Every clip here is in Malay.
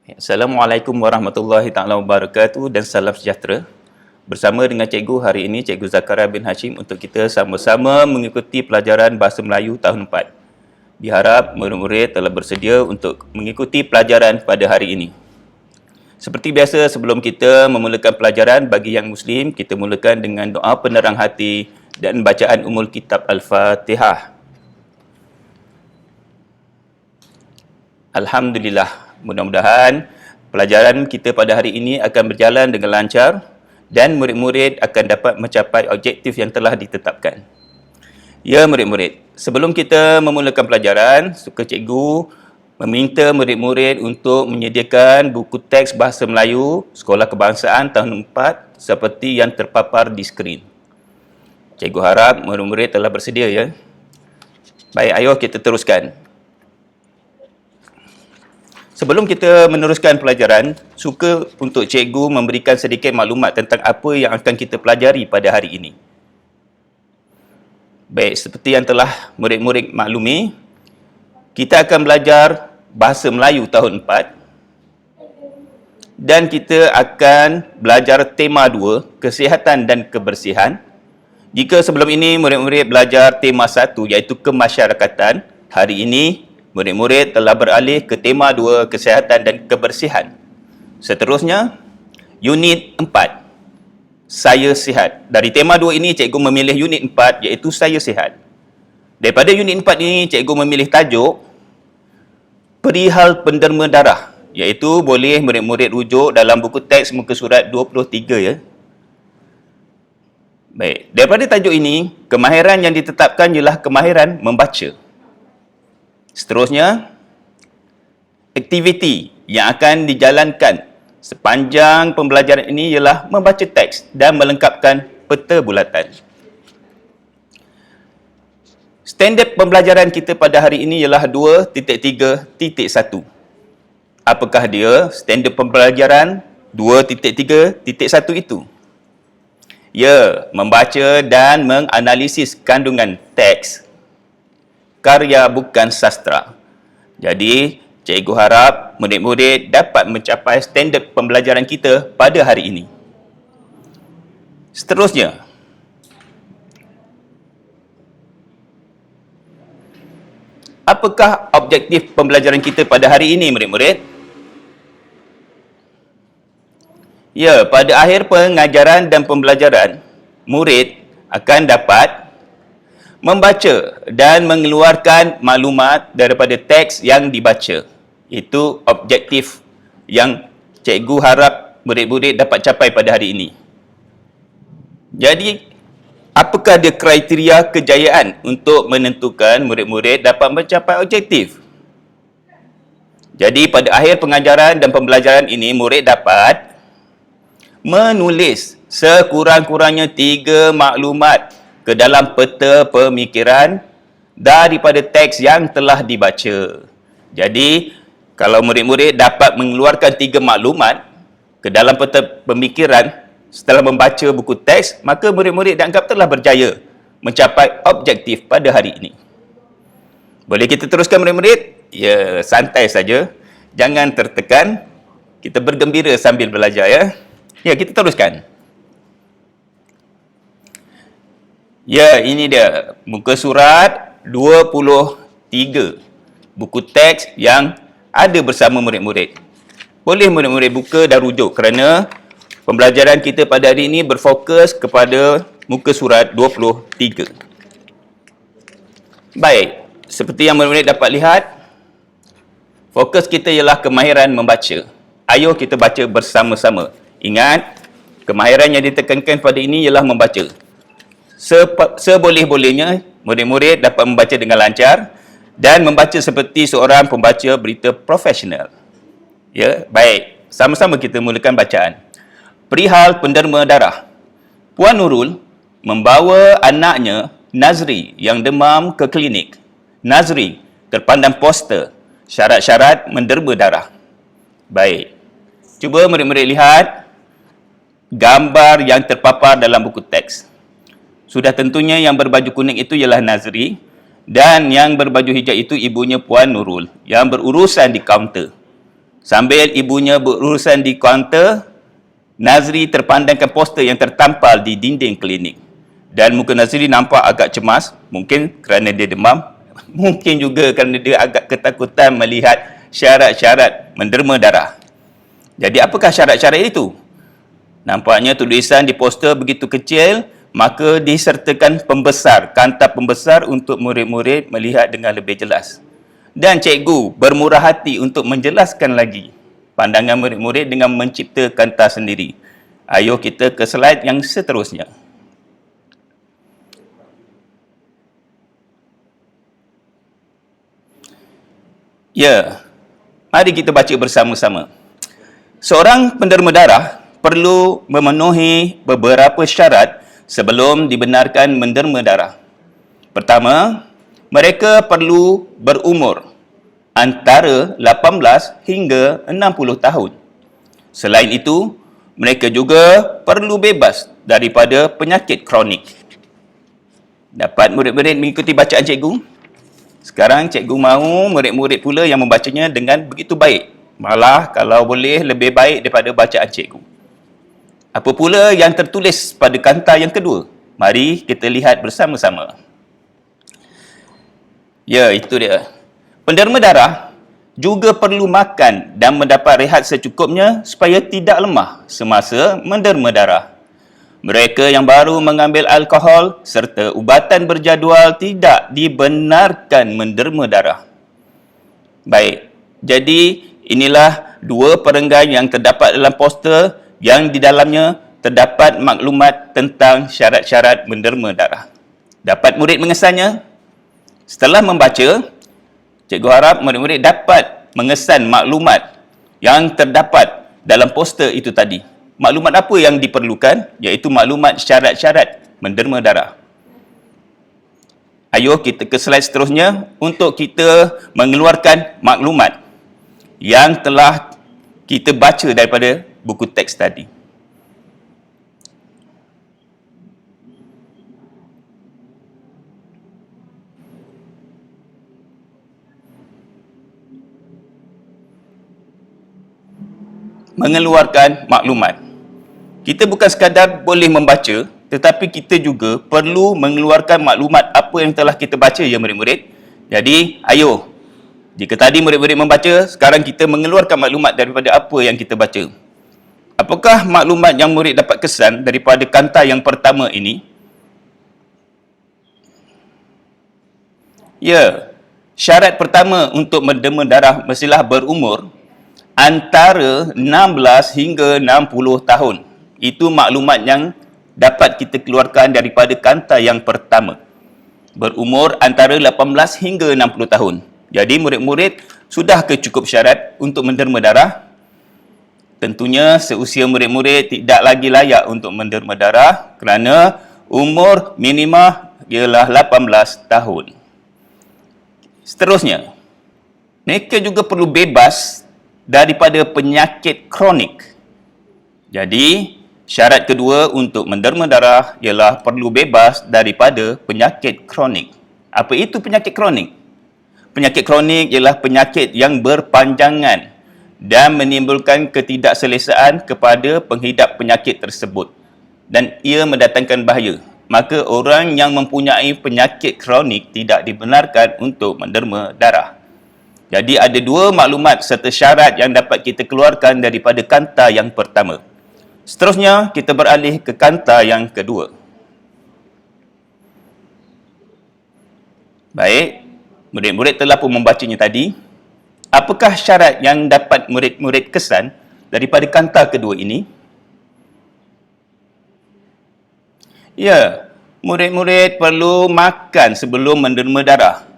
Assalamualaikum warahmatullahi taala wabarakatuh dan salam sejahtera. Bersama dengan cikgu hari ini, Cikgu Zakaria bin Hashim untuk kita sama-sama mengikuti pelajaran Bahasa Melayu tahun 4. Diharap murid-murid telah bersedia untuk mengikuti pelajaran pada hari ini. Seperti biasa, sebelum kita memulakan pelajaran, bagi yang Muslim, kita mulakan dengan doa penerang hati dan bacaan Ummul Kitab Al-Fatihah. Alhamdulillah, mudah-mudahan pelajaran kita pada hari ini akan berjalan dengan lancar dan murid-murid akan dapat mencapai objektif yang telah ditetapkan. Ya murid-murid, sebelum kita memulakan pelajaran, suka cikgu meminta murid-murid untuk menyediakan buku teks Bahasa Melayu Sekolah Kebangsaan tahun 4 seperti yang terpapar di skrin. Cikgu harap murid-murid telah bersedia ya. Baik, ayo kita teruskan. Sebelum kita meneruskan pelajaran, suka untuk cikgu memberikan sedikit maklumat tentang apa yang akan kita pelajari pada hari ini. Baik, seperti yang telah murid-murid maklumi, kita akan belajar Bahasa Melayu tahun 4 dan kita akan belajar tema 2, Kesihatan dan Kebersihan. Jika sebelum ini murid-murid belajar tema 1 iaitu Kemasyarakatan, hari ini murid-murid telah beralih ke tema 2, Kesihatan dan Kebersihan. Seterusnya, unit 4, Saya Sihat. Dari tema 2 ini, cikgu memilih unit 4 iaitu Saya Sihat. Daripada unit 4 ini, cikgu memilih tajuk Perihal Penderma Darah, iaitu boleh murid-murid rujuk dalam buku teks muka surat 23 ya. Baik, daripada tajuk ini, kemahiran yang ditetapkan ialah kemahiran membaca. Seterusnya, aktiviti yang akan dijalankan sepanjang pembelajaran ini ialah membaca teks dan melengkapkan peta bulatan. Standard pembelajaran kita pada hari ini ialah 2.3.1. Apakah dia standard pembelajaran 2.3.1 itu? Ya, membaca dan menganalisis kandungan teks karya bukan sastra. Jadi, cikgu harap murid-murid dapat mencapai standard pembelajaran kita pada hari ini. Seterusnya, apakah objektif pembelajaran kita pada hari ini, murid-murid? Ya, pada akhir pengajaran dan pembelajaran, murid akan dapat membaca dan mengeluarkan maklumat daripada teks yang dibaca. Itu objektif yang cikgu harap murid-murid dapat capai pada hari ini. Jadi, apakah dia kriteria kejayaan untuk menentukan murid-murid dapat mencapai objektif? Jadi, pada akhir pengajaran dan pembelajaran ini, murid dapat menulis sekurang-kurangnya 3 maklumat ke dalam peta pemikiran daripada teks yang telah dibaca. Jadi, kalau murid-murid dapat mengeluarkan 3 maklumat ke dalam peta pemikiran setelah membaca buku teks, maka murid-murid dianggap telah berjaya mencapai objektif pada hari ini. Boleh kita teruskan murid-murid? Ya, santai saja. Jangan tertekan. Kita bergembira sambil belajar ya. Ya, kita teruskan. Ya, ini dia. Muka surat 23. Buku teks yang ada bersama murid-murid. Boleh murid-murid buka dan rujuk kerana pembelajaran kita pada hari ini berfokus kepada muka surat 23. Baik, seperti yang murid-murid dapat lihat, fokus kita ialah kemahiran membaca. Ayo kita baca bersama-sama. Ingat, kemahiran yang ditekankan pada ini ialah membaca. Seboleh-bolehnya, murid-murid dapat membaca dengan lancar dan membaca seperti seorang pembaca berita profesional. Ya, baik. Sama-sama kita mulakan bacaan. Perihal penderma darah. Puan Nurul membawa anaknya Nazri yang demam ke klinik. Nazri terpandang poster syarat-syarat menderma darah. Baik. Cuba murid-murid lihat gambar yang terpapar dalam buku teks. Sudah tentunya yang berbaju kuning itu ialah Nazri dan yang berbaju hijau itu ibunya Puan Nurul yang berurusan di kaunter. Sambil ibunya berurusan di kaunter, Nazri terpandangkan poster yang tertampal di dinding klinik. Dan muka Nazri nampak agak cemas, mungkin kerana dia demam, mungkin juga kerana dia agak ketakutan melihat syarat-syarat menderma darah. Jadi apakah syarat-syarat itu? Nampaknya tulisan di poster begitu kecil, maka disertakan pembesar, kanta pembesar untuk murid-murid melihat dengan lebih jelas. Dan cikgu bermurah hati untuk menjelaskan lagi pandangan murid-murid dengan mencipta kanta sendiri. Ayuh kita ke slide yang seterusnya. Ya, mari kita baca bersama-sama. Seorang penderma darah perlu memenuhi beberapa syarat sebelum dibenarkan menderma darah. Pertama, mereka perlu berumur antara 18 hingga 60 tahun. Selain itu, mereka juga perlu bebas daripada penyakit kronik. Dapat murid-murid mengikuti bacaan cikgu? Sekarang cikgu mahu murid-murid pula yang membacanya dengan begitu baik. Malah kalau boleh lebih baik daripada bacaan cikgu. Apa pula yang tertulis pada kanta yang kedua? Mari kita lihat bersama-sama. Ya, itu dia. Penderma darah juga perlu makan dan mendapat rehat secukupnya supaya tidak lemah semasa menderma darah. Mereka yang baru mengambil alkohol serta ubatan berjadual tidak dibenarkan menderma darah. Baik, jadi inilah dua perenggan yang terdapat dalam poster yang di dalamnya terdapat maklumat tentang syarat-syarat menderma darah. Dapat murid mengesannya? Setelah membaca, cikgu harap murid-murid dapat mengesan maklumat yang terdapat dalam poster itu tadi. Maklumat apa yang diperlukan? Iaitu maklumat syarat-syarat menderma darah. Ayuh kita ke slide seterusnya untuk kita mengeluarkan maklumat yang telah kita baca daripada buku teks tadi. Mengeluarkan maklumat. Kita bukan sekadar boleh membaca, tetapi kita juga perlu mengeluarkan maklumat apa yang telah kita baca, ya murid-murid. Jadi, ayuh, jika tadi murid-murid membaca, sekarang kita mengeluarkan maklumat daripada apa yang kita baca. Apakah maklumat yang murid dapat kesan daripada kanta yang pertama ini? Ya, syarat pertama untuk menderma darah mestilah berumur antara 16 hingga 60 tahun. Itu maklumat yang dapat kita keluarkan daripada kanta yang pertama. Berumur antara 18 hingga 60 tahun. Jadi murid-murid sudah ke cukup syarat untuk menderma darah? Tentunya seusia murid-murid tidak lagi layak untuk menderma darah kerana umur minima ialah 18 tahun. Seterusnya, mereka juga perlu bebas daripada penyakit kronik. Jadi, syarat kedua untuk menderma darah ialah perlu bebas daripada penyakit kronik. Apa itu penyakit kronik? Penyakit kronik ialah penyakit yang berpanjangan dan menimbulkan ketidakselesaan kepada penghidap penyakit tersebut dan ia mendatangkan bahaya. Maka orang yang mempunyai penyakit kronik tidak dibenarkan untuk menderma darah. Jadi ada dua maklumat serta syarat yang dapat kita keluarkan daripada kanta yang pertama. Seterusnya, kita beralih ke kanta yang kedua. Baik, murid-murid telah pun membacanya tadi. Apakah syarat yang dapat murid-murid kesan daripada kanta kedua ini? Ya, murid-murid perlu makan sebelum menderma darah.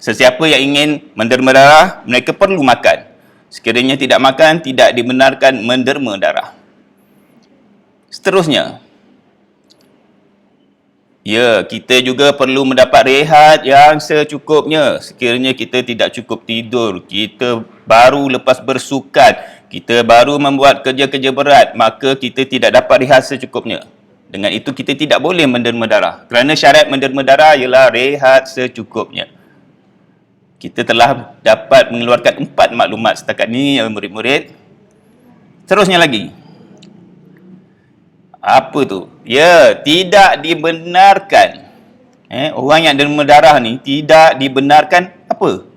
Sesiapa yang ingin menderma darah, mereka perlu makan. Sekiranya tidak makan, tidak dibenarkan menderma darah. Seterusnya, ya, kita juga perlu mendapat rehat yang secukupnya. Sekiranya kita tidak cukup tidur, kita baru lepas bersukan, kita baru membuat kerja-kerja berat, maka kita tidak dapat rehat secukupnya. Dengan itu, kita tidak boleh menderma darah. Kerana syarat menderma darah ialah rehat secukupnya. Kita telah dapat mengeluarkan 4 maklumat setakat ni, murid-murid. Terusnya lagi. Apa tu? Ya, tidak dibenarkan. Orang yang derma darah ni tidak dibenarkan apa?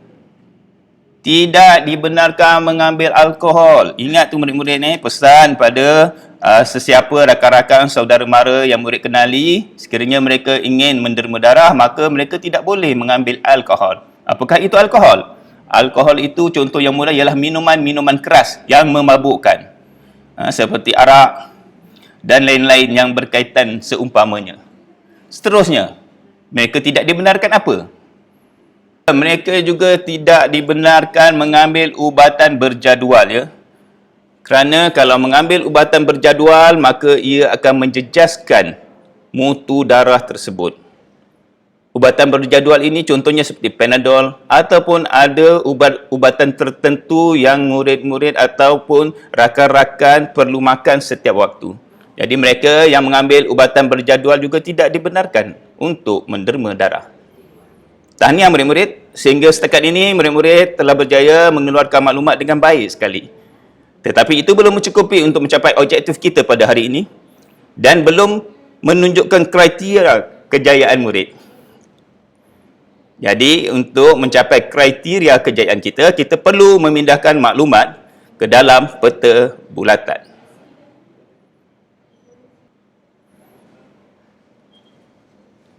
Tidak dibenarkan mengambil alkohol. Ingat tu murid-murid ni, pesan pada sesiapa rakan-rakan saudara mara yang murid kenali, sekiranya mereka ingin menderma darah, maka mereka tidak boleh mengambil alkohol. Apakah itu alkohol? Alkohol itu contoh yang mudah ialah minuman-minuman keras yang memabukkan. Seperti arak dan lain-lain yang berkaitan seumpamanya. Seterusnya, mereka tidak dibenarkan apa? Mereka juga tidak dibenarkan mengambil ubatan berjadual, ya. Kerana kalau mengambil ubatan berjadual, maka ia akan menjejaskan mutu darah tersebut. Ubatan berjadual ini contohnya seperti Panadol ataupun ada ubatan tertentu yang murid-murid ataupun rakan-rakan perlu makan setiap waktu. Jadi mereka yang mengambil ubatan berjadual juga tidak dibenarkan untuk menderma darah. Tahniah murid-murid, sehingga setakat ini murid-murid telah berjaya mengeluarkan maklumat dengan baik sekali. Tetapi itu belum mencukupi untuk mencapai objektif kita pada hari ini dan belum menunjukkan kriteria kejayaan murid. Jadi untuk mencapai kriteria kejayaan kita, kita perlu memindahkan maklumat ke dalam peta bulatan.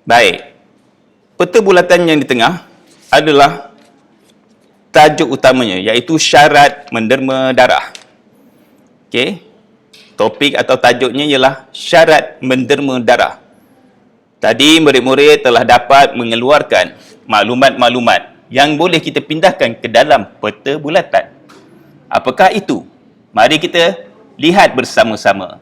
Baik. Peta bulatan yang di tengah adalah tajuk utamanya, iaitu syarat menderma darah. Okey. Topik atau tajuknya ialah syarat menderma darah. Tadi murid-murid telah dapat mengeluarkan maklumat-maklumat yang boleh kita pindahkan ke dalam peta bulatan. Apakah itu? Mari kita lihat bersama-sama.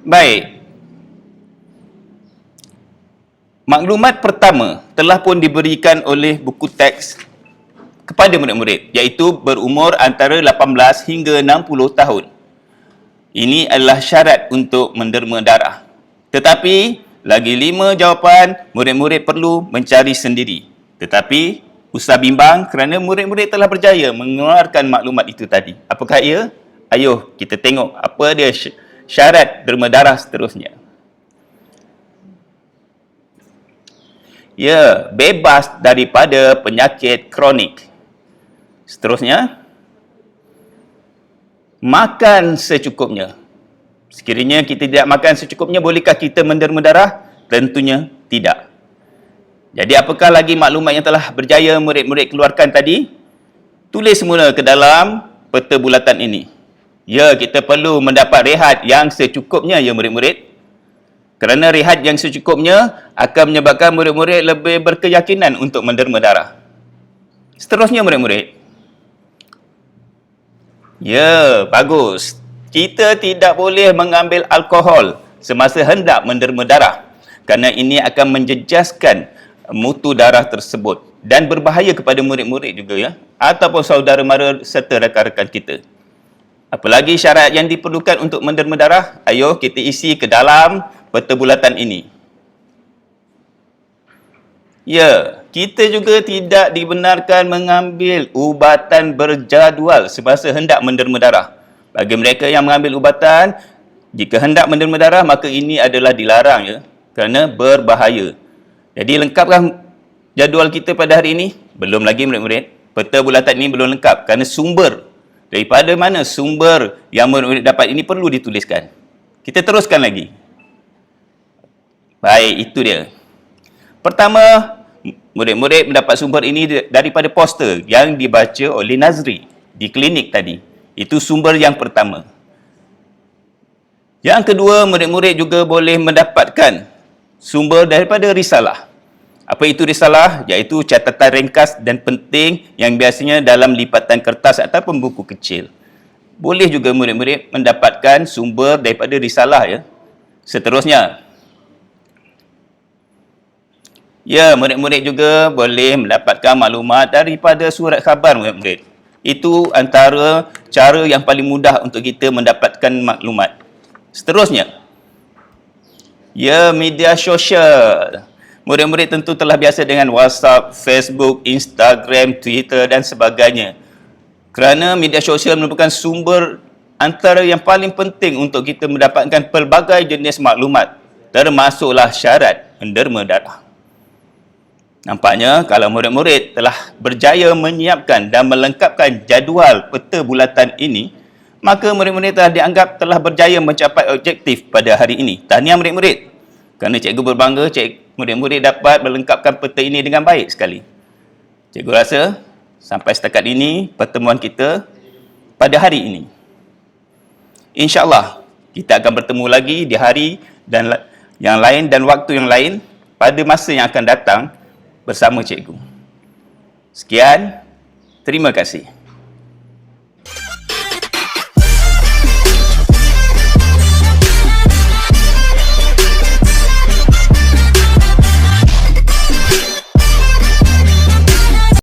Baik. Maklumat pertama telah pun diberikan oleh buku teks kepada murid-murid, iaitu berumur antara 18 hingga 60 tahun. Ini adalah syarat untuk menderma darah. Tetapi, lagi 5 jawapan murid-murid perlu mencari sendiri. Tetapi, usah bimbang kerana murid-murid telah berjaya mengeluarkan maklumat itu tadi. Apakah ia? Ayuh, kita tengok apa dia syarat derma darah seterusnya. Ya, bebas daripada penyakit kronik. Seterusnya, makan secukupnya. Sekiranya kita tidak makan secukupnya, bolehkah kita menderma darah? Tentunya tidak. Jadi apakah lagi maklumat yang telah berjaya murid-murid keluarkan tadi? Tulis semula ke dalam peta bulatan ini. Ya, kita perlu mendapat rehat yang secukupnya, ya murid-murid. Kerana rehat yang secukupnya akan menyebabkan murid-murid lebih berkeyakinan untuk menderma darah. Seterusnya murid-murid. Ya, bagus. Kita tidak boleh mengambil alkohol semasa hendak menderma darah kerana ini akan menjejaskan mutu darah tersebut dan berbahaya kepada murid-murid juga, ya, ataupun saudara mara serta rakan-rakan kita. Apalagi syarat yang diperlukan untuk menderma darah? Ayo kita isi ke dalam peta bulatan ini. Ya, kita juga tidak dibenarkan mengambil ubatan berjadual semasa hendak menderma darah. Bagi mereka yang mengambil ubatan, jika hendak menderma darah, maka ini adalah dilarang, ya, kerana berbahaya. Jadi lengkapkah jadual kita pada hari ini? Belum lagi murid-murid. Peta bulatan ini belum lengkap kerana sumber. Daripada mana sumber yang murid-murid dapat ini perlu dituliskan. Kita teruskan lagi. Baik, itu dia. Pertama, murid-murid mendapat sumber ini daripada poster yang dibaca oleh Nazri di klinik tadi. Itu sumber yang pertama. Yang kedua, murid-murid juga boleh mendapatkan sumber daripada risalah. Apa itu risalah? Iaitu catatan ringkas dan penting yang biasanya dalam lipatan kertas ataupun buku kecil. Boleh juga murid-murid mendapatkan sumber daripada risalah, ya. Seterusnya, ya, murid-murid juga boleh mendapatkan maklumat daripada surat khabar murid-murid. Itu antara cara yang paling mudah untuk kita mendapatkan maklumat. Seterusnya, ya, media sosial. Murid-murid tentu telah biasa dengan WhatsApp, Facebook, Instagram, Twitter dan sebagainya. Kerana media sosial merupakan sumber antara yang paling penting untuk kita mendapatkan pelbagai jenis maklumat, termasuklah syarat menderma darah. Nampaknya kalau murid-murid telah berjaya menyiapkan dan melengkapkan jadual peta bulatan ini, maka murid-murid telah dianggap telah berjaya mencapai objektif pada hari ini. Tahniah murid-murid. Kerana cikgu berbangga murid-murid dapat melengkapkan peta ini dengan baik sekali. Cikgu rasa sampai setakat ini pertemuan kita pada hari ini. InsyaAllah kita akan bertemu lagi di hari dan yang lain dan waktu yang lain pada masa yang akan datang bersama cikgu. Sekian, terima kasih.